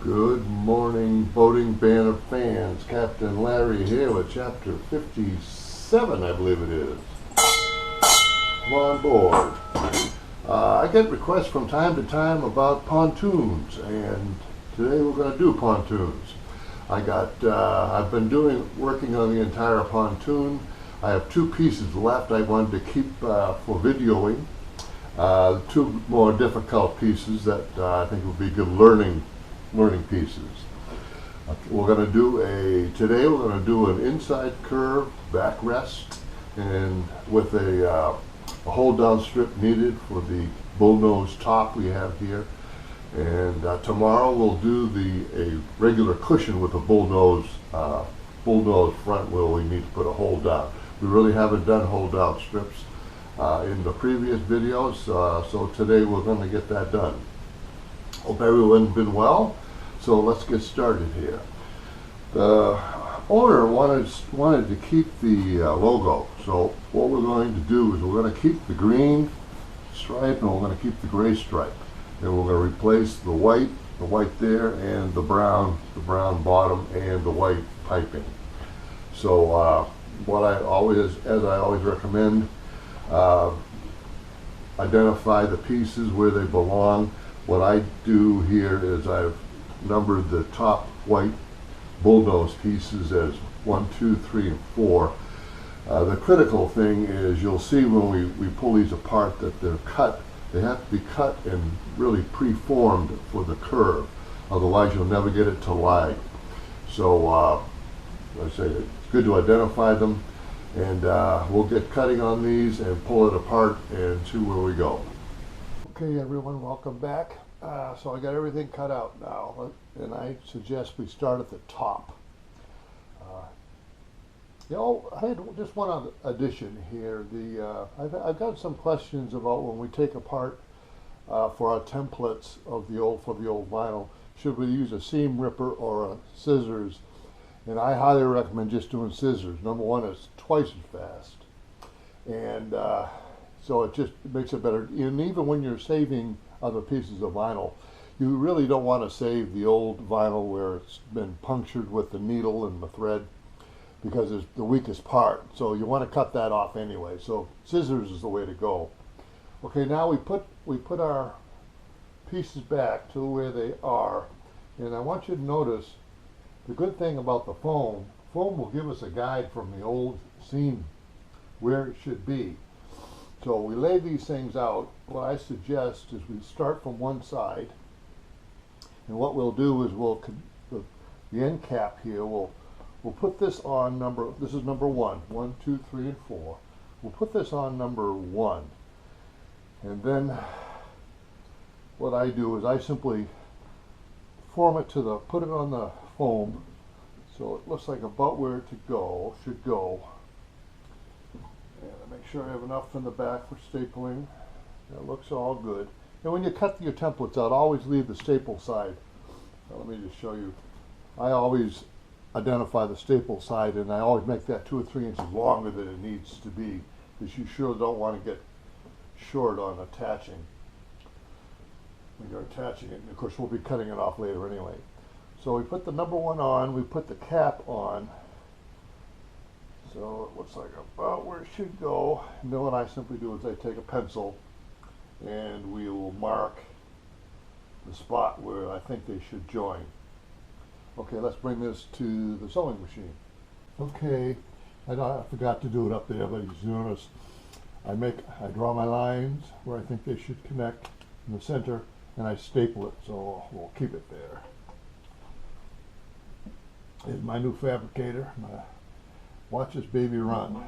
Good morning, Boating Banter fans. Captain Larry here with chapter 57, I believe it is. Come on board. I get requests from time to time about pontoons, and today we're going to do pontoons. I've been working on the entire pontoon. I have two pieces left I wanted to keep for videoing. Two more difficult pieces that I think will be good learning pieces. Today we're going to do an inside curve backrest, and with a hold down strip needed for the bullnose top we have here. And tomorrow we'll do a regular cushion with a bullnose front where we need to put a hold down. We really haven't done hold down strips in the previous videos, so today we're going to get that done. Hope everyone's been well. So let's get started here. The owner wanted to keep the logo. So what we're going to do is we're going to keep the green stripe, and we're going to keep the gray stripe. And we're going to replace the white there, and the brown bottom, and the white piping. So as I always recommend, identify the pieces where they belong. What I do here is I've numbered the top white bullnose pieces as 1, 2, 3, and 4. The critical thing is you'll see when we pull these apart that they're cut. They have to be cut and really pre-formed for the curve. Otherwise you'll never get it to lag. So like I say, it's good to identify them, and we'll get cutting on these and pull it apart and see where we go. Okay, everyone, welcome back. So I got everything cut out now, and I suggest we start at the top. I had just one addition here. I've got some questions about when we take apart for our templates for the old vinyl. Should we use a seam ripper or a scissors? And I highly recommend just doing scissors. Number one, it's twice as fast, and so it makes it better. And even when you're saving other pieces of vinyl, you really don't want to save the old vinyl where it's been punctured with the needle and the thread, because it's the weakest part. So you want to cut that off anyway. So scissors is the way to go. Okay, now we put our pieces back to where they are, and I want you to notice the good thing about the foam will give us a guide from the old seam where it should be. So we lay these things out. What I suggest is we start from one side, and what we'll do is the end cap here, we'll put this on this is number 1, 1, 2, 3, and 4. We'll put this on number 1, and then what I do is I simply form it put it on the foam so it looks like about where it should go. And I make sure I have enough in the back for stapling. That looks all good. And when you cut your templates out, always leave the staple side. Now, let me just show you. I always identify the staple side, and I always make that 2 or 3 inches longer than it needs to be, because you sure don't want to get short on attaching when you're attaching it. And of course we'll be cutting it off later anyway. So we put the number 1 on, we put the cap on, so it looks like about where it should go. And then what I simply do is I take a pencil and we will mark the spot where I think they should join. Okay, let's bring this to the sewing machine. Okay, I forgot to do it up there, but you notice I draw my lines where I think they should connect in the center, and I staple it, so we'll keep it there. Here's my new fabricator. Watch this baby run.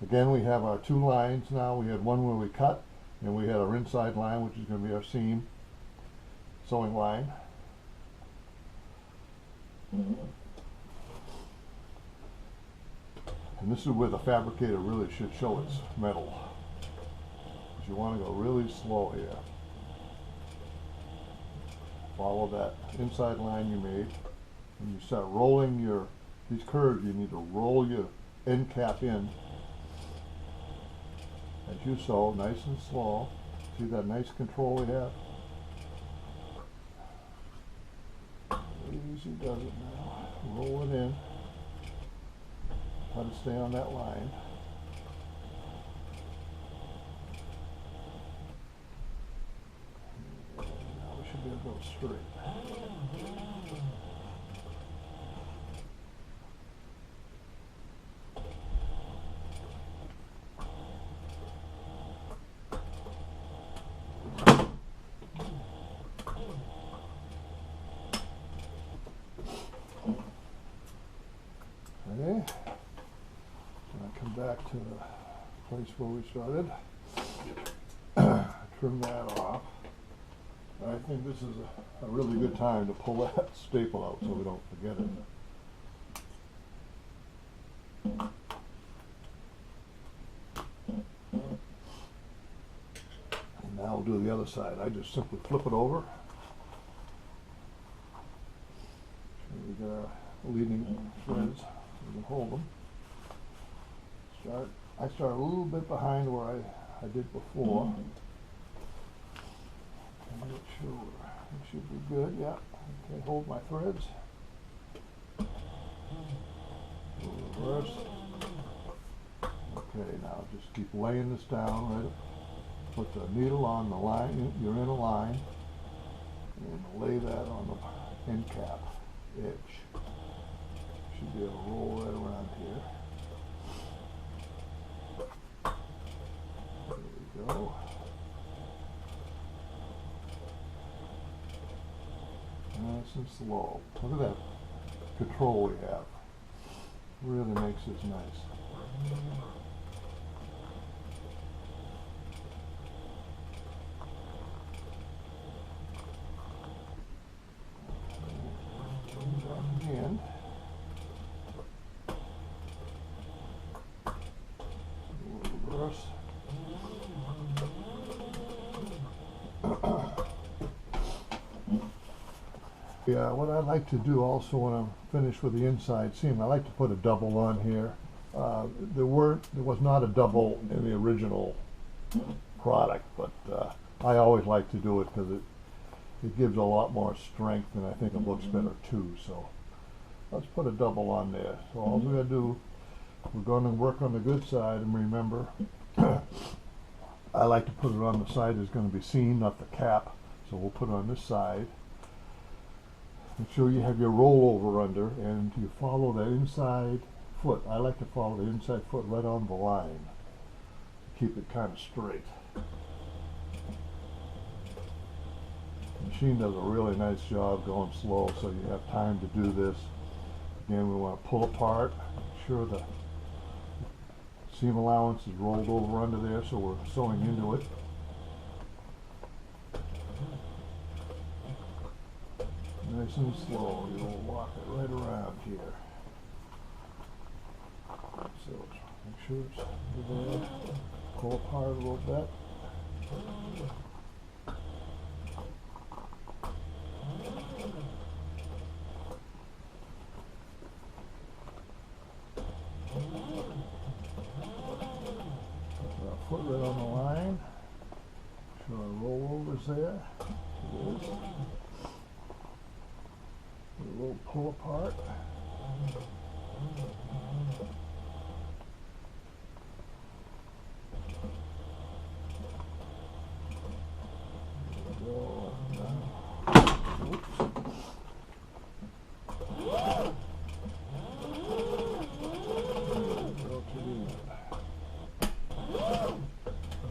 Again, we have our 2 lines now. We had one where we cut, and we had our inside line, which is going to be our seam sewing line. And this is where the fabricator really should show its metal, because you want to go really slow here. Follow that inside line you made. When you start rolling these curves, you need to roll your end cap in as you sew, nice and slow. See that nice control we have? Easy does it now. Roll it in. Let it stay on that line. And now we should be able to go straight. Okay, I come back to the place where we started, trim that off. I think this is a really good time to pull that staple out so we don't forget it. And now we'll do the other side. I just simply flip it over. We got our leading threads. We can hold them. I start a little bit behind where I did before. Make sure it should be good. Yeah. Okay, hold my threads. Reverse. Okay, now just keep laying this down, right? Put the needle on the line, you're in a line, and lay that on the end cap edge. Should be able to roll right around here. There we go. Nice and slow. Look at that control we have. Really makes this nice. Again. Reverse. Yeah, what I like to do also when I'm finished with the inside seam, I like to put a double on here. There was not a double in the original product, but I always like to do it because it gives a lot more strength, and I think it looks better too. So let's put a double on there. So all we're going to do, we're going to work on the good side, and remember, I like to put it on the side that's going to be seen, not the cap. So we'll put it on this side. Make sure you have your rollover under, and you follow that inside foot. I like to follow the inside foot right on the line. Keep it kind of straight. The machine does a really nice job going slow, so you have time to do this. Again, we want to pull apart, make sure the seam allowance is rolled over under there, so we're sewing into it. Nice and slow, you'll walk it right around here. So make sure it's there. Pull apart a little bit. Foot right on the line. Sure our rollover's there. It is. A little pull apart.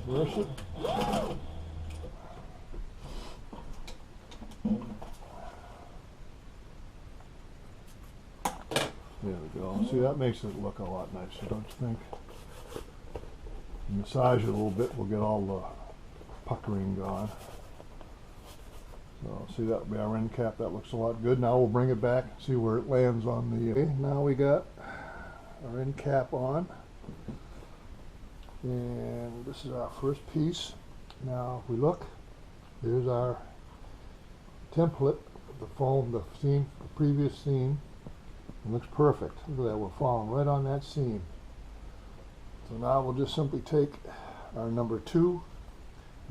Reverse it. There we go. See, that makes it look a lot nicer, don't you think? Massage it a little bit, we'll get all the puckering gone. So see, that will be our end cap. That looks a lot good. Now we'll bring it back, see where it lands on the... Okay, now we got our end cap on. And this is our first piece. Now if we look, there's our template, the foam, the seam, the previous seam. It looks perfect. Look at that, we're following right on that seam. So now we'll just simply take our number 2.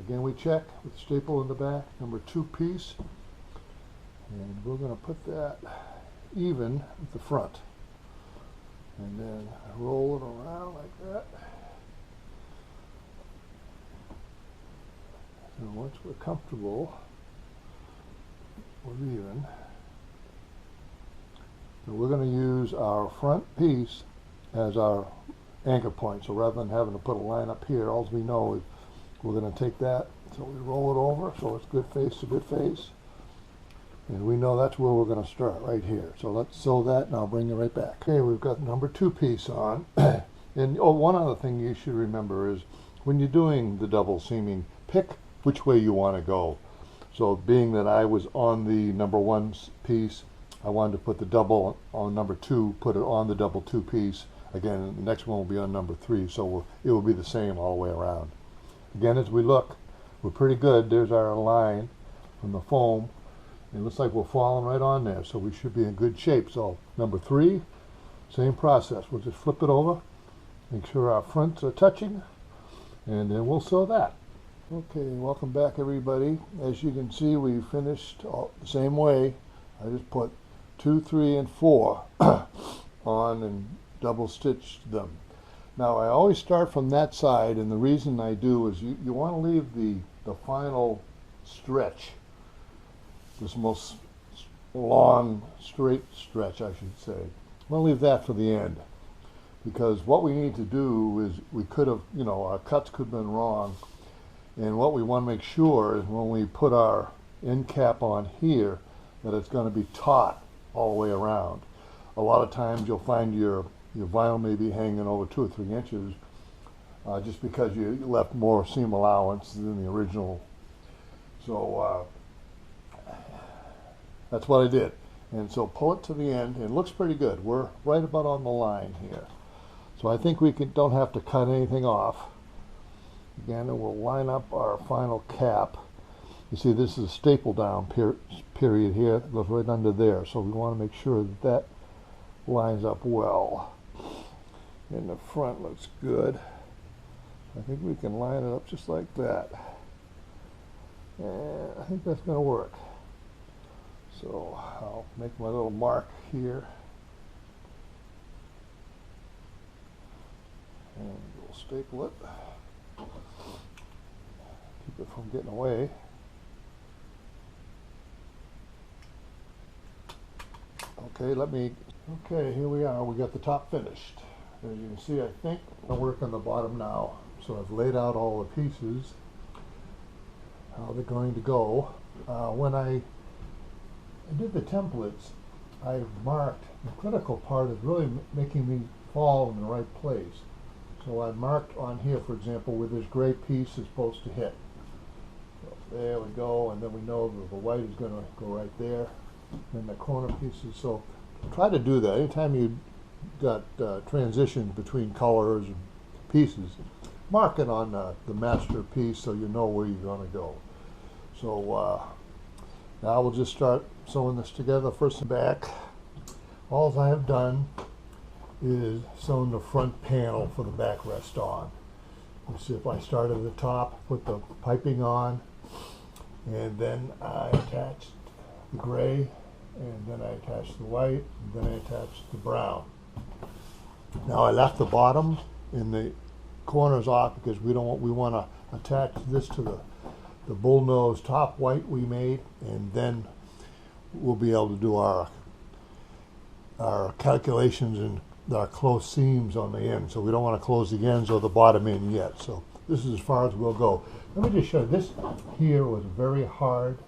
Again, we check with the staple in the back, number 2 piece. And we're going to put that even with the front. And then roll it around like that. So once we're comfortable with even, so we're going to use our front piece as our anchor point. So rather than having to put a line up here, all we know is we're going to take that, so we roll it over so it's good face to good face. And we know that's where we're going to start, right here. So let's sew that, and I'll bring you right back. Okay, we've got number 2 piece on. And one other thing you should remember is when you're doing the double seaming, pick which way you want to go. So being that I was on the number 1 piece, I wanted to put the double on number 2, put it on the double 2 piece. Again, the next one will be on number 3, so it will be the same all the way around. Again, as we look, we're pretty good. There's our line from the foam. It looks like we're falling right on there, so we should be in good shape. So number 3, same process. We'll just flip it over, make sure our fronts are touching, and then we'll sew that. Okay, welcome back everybody. As you can see, we finished the same way. I just put 2, 3, and 4 on and double stitched them. Now I always start from that side, and the reason I do is you want to leave the final stretch, this most long straight stretch I should say. I'm going to leave that for the end, because what we need to do is we could have, our cuts could have been wrong, and what we want to make sure is when we put our end cap on here that it's going to be taut all the way around. A lot of times you'll find your vinyl may be hanging over 2 or 3 inches just because you left more seam allowance than the original. So that's what I did. And so pull it to the end, and it looks pretty good. We're right about on the line here. So I think we don't have to cut anything off. Again, and we'll line up our final cap. You see, this is a staple down period here. It goes right under there. So we want to make sure that that lines up well. And the front looks good. I think we can line it up just like that. And I think that's going to work. So I'll make my little mark here. And we'll staple it. Keep it from getting away. Okay, here we are. We got the top finished. As you can see, I think I'll work on the bottom now. So I've laid out all the pieces, how they're going to go. When I did the templates, I marked, the critical part is really making me fall in the right place. So I marked on here, for example, where this gray piece is supposed to hit. So there we go, and then we know that the white is going to go right there. And the corner pieces. So try to do that. Anytime you got transitions between colors and pieces, mark it on the master piece so you know where you're going to go. So now we'll just start sewing this together first and back. All I have done is sewn the front panel for the backrest on. You see, if I start at the top, put the piping on, and then I attached the gray, and then I attached the white, and then I attached the brown. Now I left the bottom and the corners off because we want to attach this to the bullnose top white we made, and then we'll be able to do our calculations and our close seams on the end. So we don't want to close the ends or the bottom end yet. So this is as far as we'll go. Let me just show you. This here was very hard.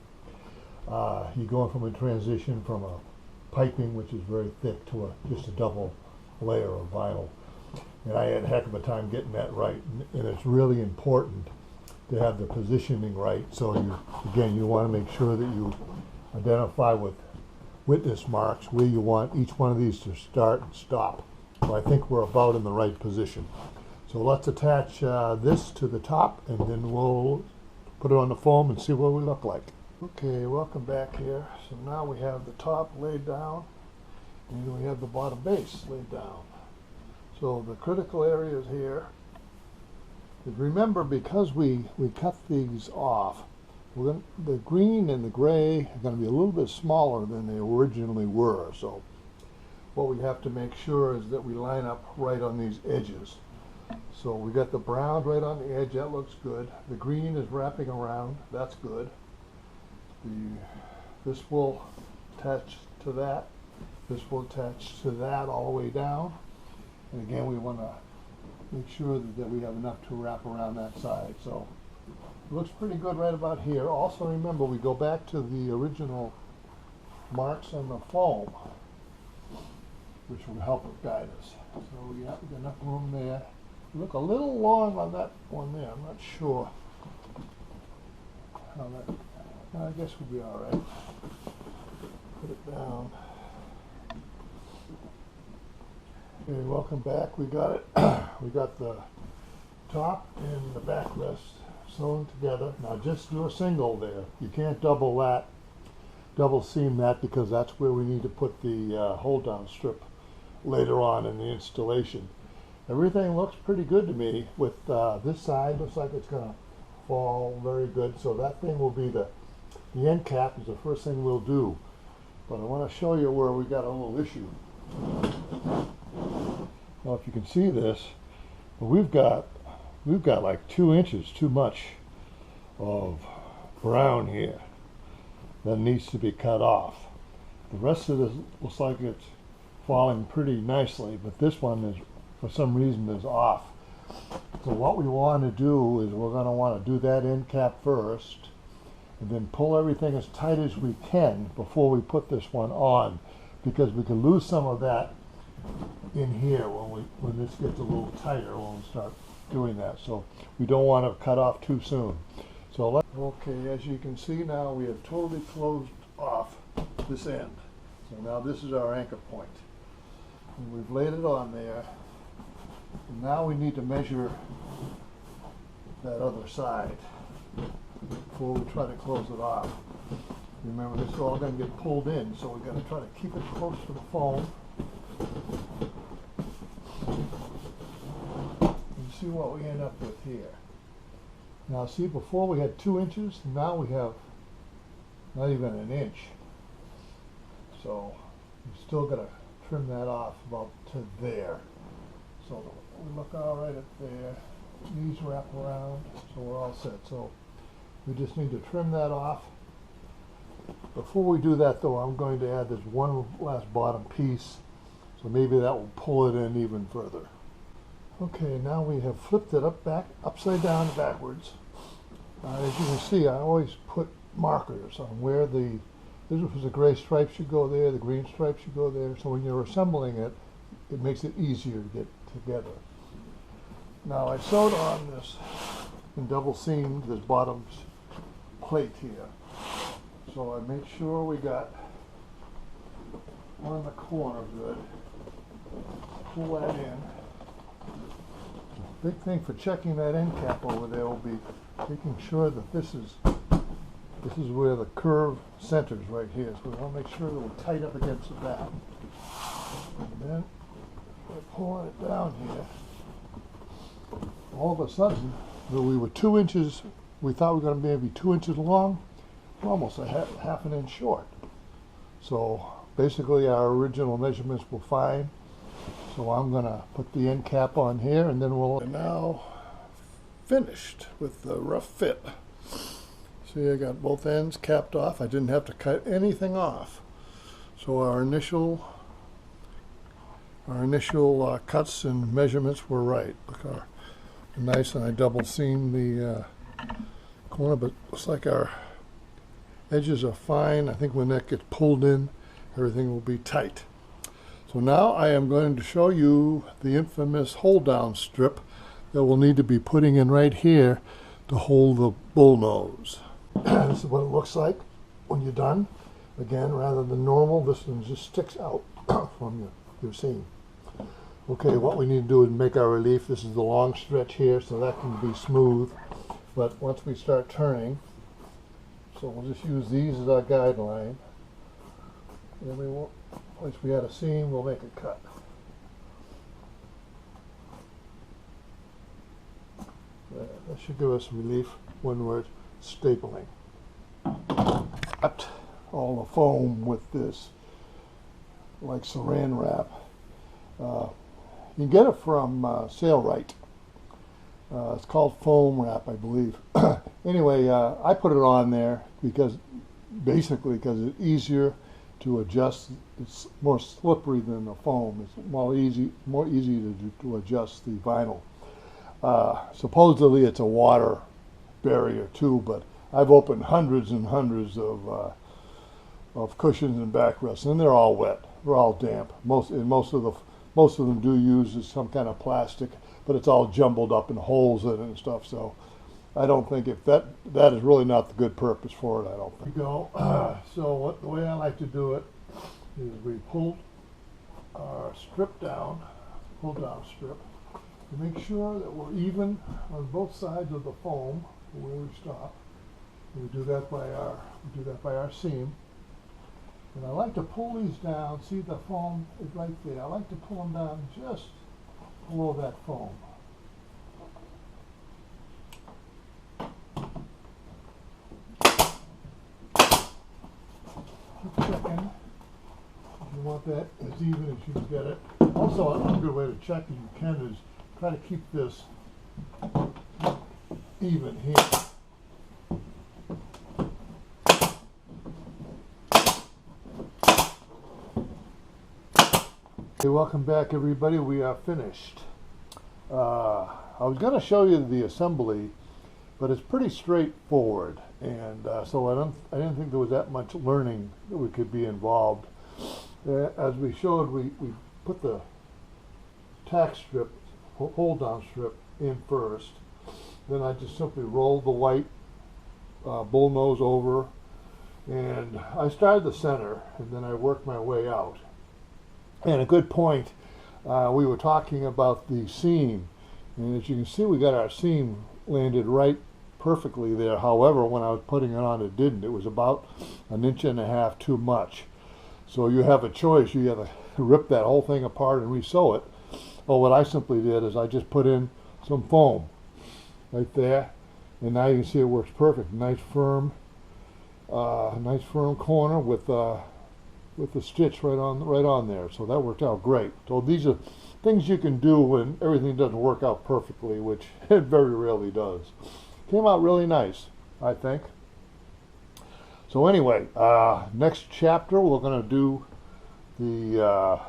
You're going from a transition from a piping, which is very thick, to just a double layer of vinyl. And I had a heck of a time getting that right. And it's really important to have the positioning right. So you want to make sure that you identify with witness marks where you want each one of these to start and stop. So I think we're about in the right position. So let's attach this to the top, and then we'll put it on the foam and see what we look like. Okay, welcome back here. So now we have the top laid down, and we have the bottom base laid down. So the critical areas here is, remember, because we cut these off, The green and the gray are going to be a little bit smaller than they originally were. So what we have to make sure is that we line up right on these edges. So we got the brown right on the edge, that looks good. The green is wrapping around, that's good. This will attach to that. This will attach to that all the way down. And again, we want to make sure that we have enough to wrap around that side. So it looks pretty good right about here. Also remember, we go back to the original marks on the foam, which will help guide us. So we got enough room there. Look a little long on that one there. I'm not sure how that, I guess we'll be all right. Put it down. Okay, welcome back. We got it. We got the top and the backrest sewn together. Now just do a single there. You can't double that, double seam that, because that's where we need to put the hold down strip later on in the installation. Everything looks pretty good to me. With this side, looks like it's going to fall very good. So that thing will be the end cap is the first thing we'll do. But I want to show you where we got a little issue. Now, if you can see this, we've got like 2 inches too much of brown here that needs to be cut off. The rest of this looks like it's falling pretty nicely, but this one is, for some reason, is off. So what we want to do is we're going to want to do that end cap first, and then pull everything as tight as we can before we put this one on, because we can lose some of that in here when this gets a little tighter when we start doing that. So we don't want to cut off too soon. So okay, as you can see now, we have totally closed off this end. So now this is our anchor point. And we've laid it on there. And now we need to measure that other side before we try to close it off. Remember, this is all going to get pulled in, so we've got to try to keep it close to the foam. And see what we end up with here. Now see, before we had 2 inches, now we have not even an inch. So we still got to trim that off about to there. So we look all right up there. These wrap around, so we're all set. So we just need to trim that off. Before we do that though, I'm going to add this one last bottom piece, so maybe that will pull it in even further. Okay, now we have flipped it upside down and backwards. As you can see, I always put markers on where the gray stripe should go there, the green stripe should go there, so when you're assembling it, it makes it easier to get together. Now I sewed on this and double seamed this bottom plate here. So I made sure we got one in the corner good. Pull that in. The big thing for checking that end cap over there will be making sure that this is where the curve centers right here. So we want to make sure that we're tight up against that. And then we're pulling it down here. All of a sudden, we were 2 inches, we thought we were going to be 2 inches long, we're almost a half an inch short. So basically our original measurements were fine. So I'm going to put the end cap on here, and then we're now finished with the rough fit. See, I got both ends capped off. I didn't have to cut anything off. So our initial cuts and measurements were right. Look, nice, and I double seamed the corner, but looks like our edges are fine. I think when that gets pulled in, everything will be tight. So now I am going to show you the infamous hold down strip that we'll need to be putting in right here to hold the bull nose. This is what it looks like when you're done. Again, rather than normal, this one just sticks out from your seam. Okay, what we need to do is make our relief. This is the long stretch here, so that can be smooth. But once we start turning, so we'll just use these as our guideline. And we won't, once we had a seam, we'll make a cut. That should give us relief when we're stapling. wrapped all the foam with this like saran wrap. You can get it from Sailrite. It's called foam wrap, I believe. Anyway, I put it on there because it's easier to adjust. It's more slippery than the foam. It's more easy to adjust the vinyl. Supposedly it's a water barrier too, but I've opened hundreds and hundreds of cushions and backrests, and they're all wet. They're all damp. Most of them do use some kind of plastic, but it's all jumbled up in holes in it and stuff. So I don't think if that is really not the good purpose for it. I don't think. So the way I like to do it is we pull our strip down, pull down strip, to make sure that we're even on both sides of the foam where we stop. We do that by our seam. And I like to pull these down. See, the foam is right there. I like to pull them down just below that foam. Keep checking. You want that as even as you can get it. Also, a good way to check if you can is try to keep this even here. Okay, welcome back everybody. We are finished. I was going to show you the assembly, but it's pretty straightforward, and so I didn't think there was that much learning that we could be involved. As we showed, we put the tack strip, hold down strip in first. Then I just simply rolled the white bull nose over, and I started the center, and then I worked my way out. And a good point, we were talking about the seam, and as you can see, we got our seam landed right perfectly there. However, when I was putting it on, it didn't. It was about 1.5 inches too much. So you have a choice. You have to rip that whole thing apart and resew it. Well, what I simply did is I just put in some foam right there, and now you can see it works perfect. Nice firm corner with the stitch right on there. So that worked out great. So these are things you can do when everything doesn't work out perfectly, which it very rarely does. Came out really nice, I think. So anyway, next chapter we're going to do the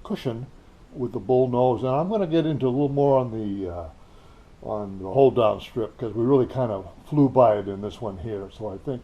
cushion with the bull nose, and I'm going to get into a little more on the hold down strip, because we really kind of flew by it in this one here. So I think